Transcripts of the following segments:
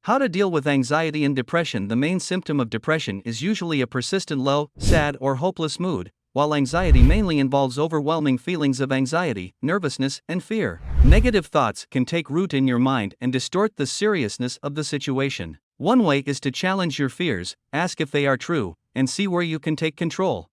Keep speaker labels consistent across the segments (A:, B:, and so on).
A: How to deal with anxiety and depression. The main symptom of depression is usually a persistent low, sad, or hopeless mood, while anxiety mainly involves overwhelming feelings of anxiety, nervousness, and fear. Negative thoughts can take root in your mind and distort the seriousness of the situation. One way is to challenge your fears, ask if they are true, and see where you can take control.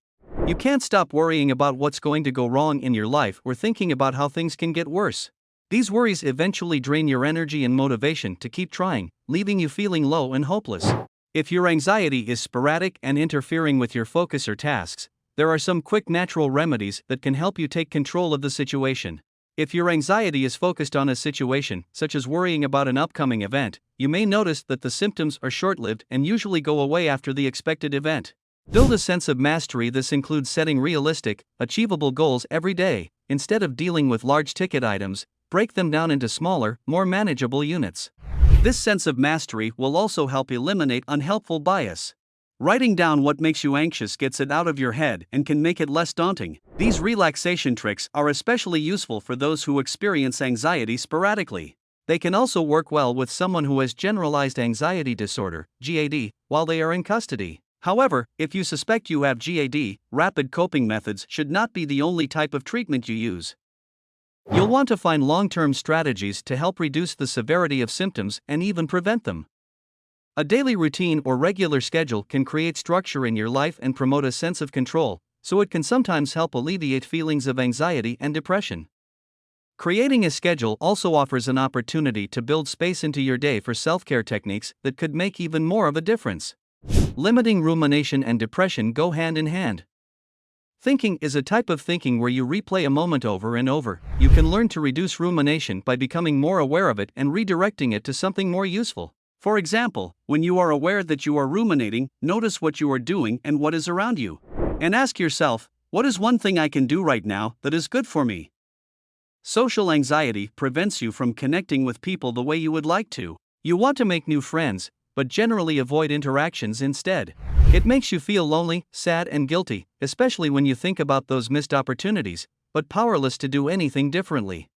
A: You can't stop worrying about what's going to go wrong in your life or thinking about how things can get worse. These worries eventually drain your energy and motivation to keep trying, leaving you feeling low and hopeless. If your anxiety is sporadic and interfering with your focus or tasks, there are some quick natural remedies that can help you take control of the situation. If your anxiety is focused on a situation, such as worrying about an upcoming event, you may notice that the symptoms are short-lived and usually go away after the expected event. Build a sense of mastery. This includes setting realistic, achievable goals every day. Instead of dealing with large ticket items, break them down into smaller, more manageable units. This sense of mastery will also help eliminate unhelpful bias. Writing down what makes you anxious gets it out of your head and can make it less daunting. These relaxation tricks are especially useful for those who experience anxiety sporadically. They can also work well with someone who has generalized anxiety disorder, GAD, while they are in custody. However, if you suspect you have GAD, rapid coping methods should not be the only type of treatment you use. You'll want to find long-term strategies to help reduce the severity of symptoms and even prevent them. A daily routine or regular schedule can create structure in your life and promote a sense of control, so it can sometimes help alleviate feelings of anxiety and depression. Creating a schedule also offers an opportunity to build space into your day for self-care techniques that could make even more of a difference. Limiting rumination and depression go hand in hand. Thinking is a type of thinking where you replay a moment over and over. You can learn to reduce rumination by becoming more aware of it and redirecting it to something more useful. For example, when you are aware that you are ruminating, notice what you are doing and what is around you. And ask yourself, what is one thing I can do right now that is good for me? Social anxiety prevents you from connecting with people the way you would like to. You want to make new friends, but generally avoid interactions instead. It makes you feel lonely, sad, and guilty, especially when you think about those missed opportunities, but powerless to do anything differently.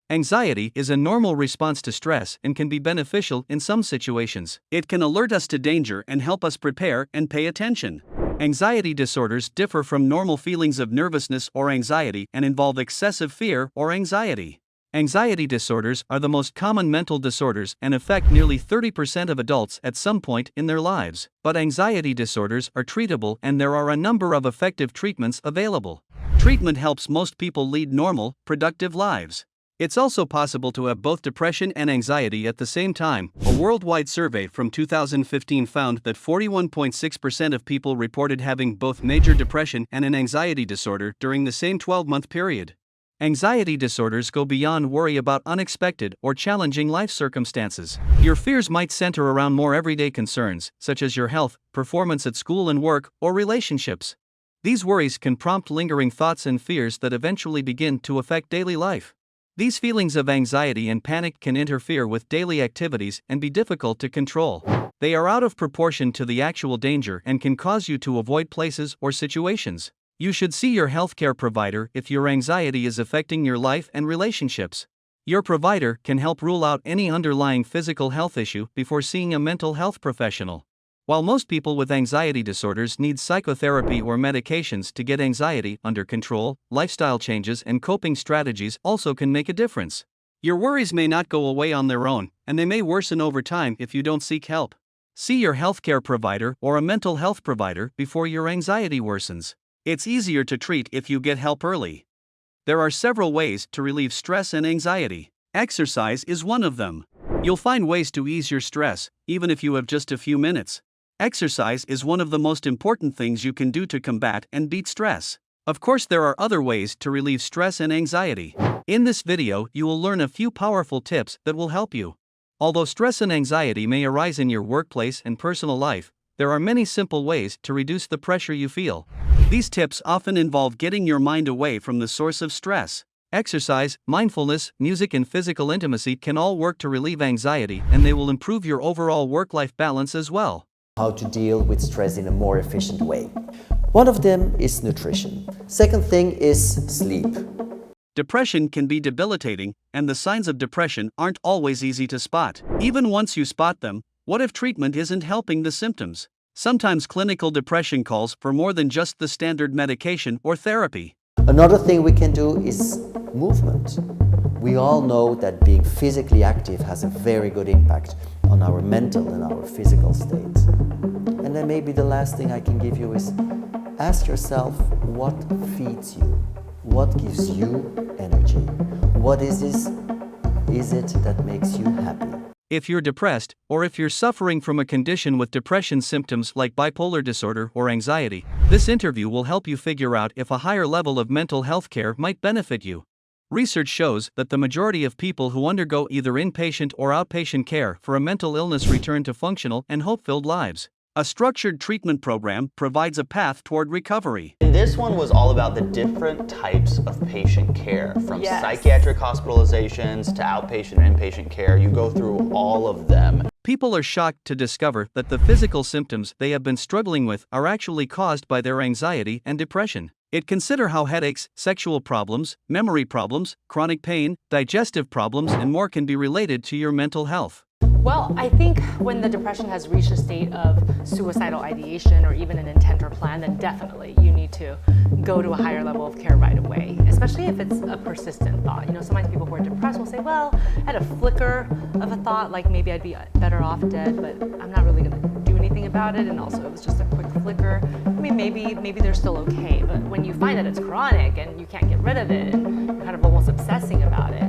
A: Anxiety is a normal response to stress and can be beneficial in some situations. It can alert us to danger and help us prepare and pay attention. Anxiety disorders differ from normal feelings of nervousness or anxiety and involve excessive fear or anxiety. Anxiety disorders are the most common mental disorders and affect nearly 30% of adults at some point in their lives. But anxiety disorders are treatable and there are a number of effective treatments available. Treatment helps most people lead normal, productive lives. It's also possible to have both depression and anxiety at the same time. A worldwide survey from 2015 found that 41.6% of people reported having both major depression and an anxiety disorder during the same 12-month period. Anxiety disorders go beyond worry about unexpected or challenging life circumstances. Your fears might center around more everyday concerns, such as your health, performance at school and work, or relationships. These worries can prompt lingering thoughts and fears that eventually begin to affect daily life. These feelings of anxiety and panic can interfere with daily activities and be difficult to control. They are out of proportion to the actual danger and can cause you to avoid places or situations. You should see your healthcare provider if your anxiety is affecting your life and relationships. Your provider can help rule out any underlying physical health issue before seeing a mental health professional. While most people with anxiety disorders need psychotherapy or medications to get anxiety under control, lifestyle changes and coping strategies also can make a difference. Your worries may not go away on their own, and they may worsen over time if you don't seek help. See your healthcare provider or a mental health provider before your anxiety worsens. It's easier to treat if you get help early. There are several ways to relieve stress and anxiety. Exercise is one of them. You'll find ways to ease your stress, even if you have just a few minutes. Exercise is one of the most important things you can do to combat and beat stress. Of course, there are other ways to relieve stress and anxiety. In this video, you will learn a few powerful tips that will help you. Although stress and anxiety may arise in your workplace and personal life, there are many simple ways to reduce the pressure you feel. These tips often involve getting your mind away from the source of stress. Exercise, mindfulness, music, and physical intimacy can all work to relieve anxiety, and they will improve your overall work-life balance as well.
B: How to deal with stress in a more efficient way. One of them is nutrition. Second thing is sleep.
A: Depression can be debilitating, and the signs of depression aren't always easy to spot. Even once you spot them, what if treatment isn't helping the symptoms? Sometimes clinical depression calls for more than just the standard medication or therapy.
B: Another thing we can do is movement. We all know that being physically active has a very good impact on our mental and our physical state. And then maybe the last thing I can give you is ask yourself what feeds you, what gives you energy, what is it that makes you happy?
A: If you're depressed, or if you're suffering from a condition with depression symptoms like bipolar disorder or anxiety, this interview will help you figure out if a higher level of mental health care might benefit you. Research shows that the majority of people who undergo either inpatient or outpatient care for a mental illness return to functional and hope-filled lives. A structured treatment program provides a path toward recovery.
C: And this one was all about the different types of patient care, from psychiatric hospitalizations to outpatient and inpatient care. You go through all of them.
A: People are shocked to discover that the physical symptoms they have been struggling with are actually caused by their anxiety and depression. Consider how headaches, sexual problems, memory problems, chronic pain, digestive problems, and more can be related to your mental health.
D: Well, I think when the depression has reached a state of suicidal ideation or even an intent or plan, then definitely you need to go to a higher level of care right away, especially if it's a persistent thought. Sometimes people who are depressed will say, well, I had a flicker of a thought, like maybe I'd be better off dead, but I'm not really going to do anything about it, and also it was just a quick flicker. I mean, maybe they're still okay, but when you find that it's chronic and you can't get rid of it and you're kind of almost obsessing about it,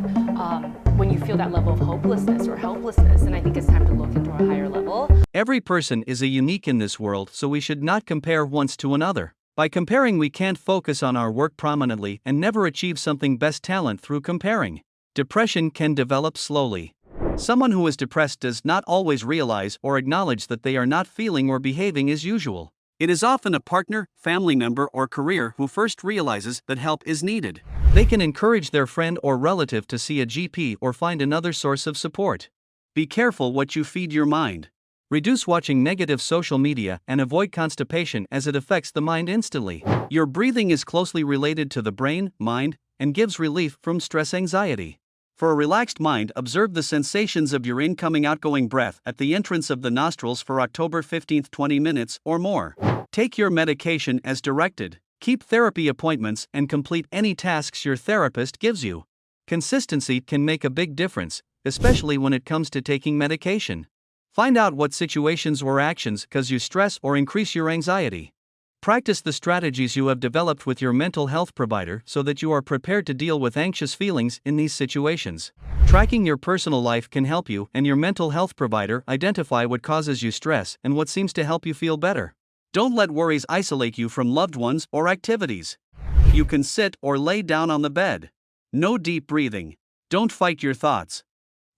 D: when you feel that level of hopelessness or helplessness, and I think it's time to look into a higher level.
A: Every person is a unique in this world, so we should not compare one to another. By comparing, we can't focus on our work prominently and never achieve something best talent through comparing. Depression can develop slowly. Someone who is depressed does not always realize or acknowledge that they are not feeling or behaving as usual. It is often a partner, family member, or career who first realizes that help is needed. They can encourage their friend or relative to see a GP or find another source of support. Be careful what you feed your mind. Reduce watching negative social media and avoid constipation as it affects the mind instantly. Your breathing is closely related to the brain, mind, and gives relief from stress anxiety. For a relaxed mind, observe the sensations of your incoming-outgoing breath at the entrance of the nostrils for October 15, 20 minutes or more. Take your medication as directed. Keep therapy appointments and complete any tasks your therapist gives you. Consistency can make a big difference, especially when it comes to taking medication. Find out what situations or actions cause you stress or increase your anxiety. Practice the strategies you have developed with your mental health provider so that you are prepared to deal with anxious feelings in these situations. Tracking your personal life can help you and your mental health provider identify what causes you stress and what seems to help you feel better. Don't let worries isolate you from loved ones or activities. You can sit or lay down on the bed. No deep breathing. Don't fight your thoughts.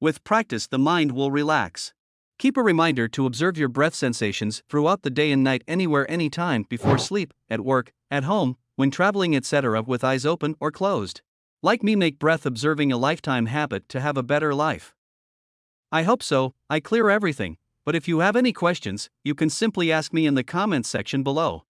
A: With practice, the mind will relax. Keep a reminder to observe your breath sensations throughout the day and night, anywhere, anytime, before sleep, at work, at home, when traveling, etc., with eyes open or closed. Like me, make breath observing a lifetime habit to have a better life. I hope so. I clear everything, but if you have any questions, you can simply ask me in the comments section below.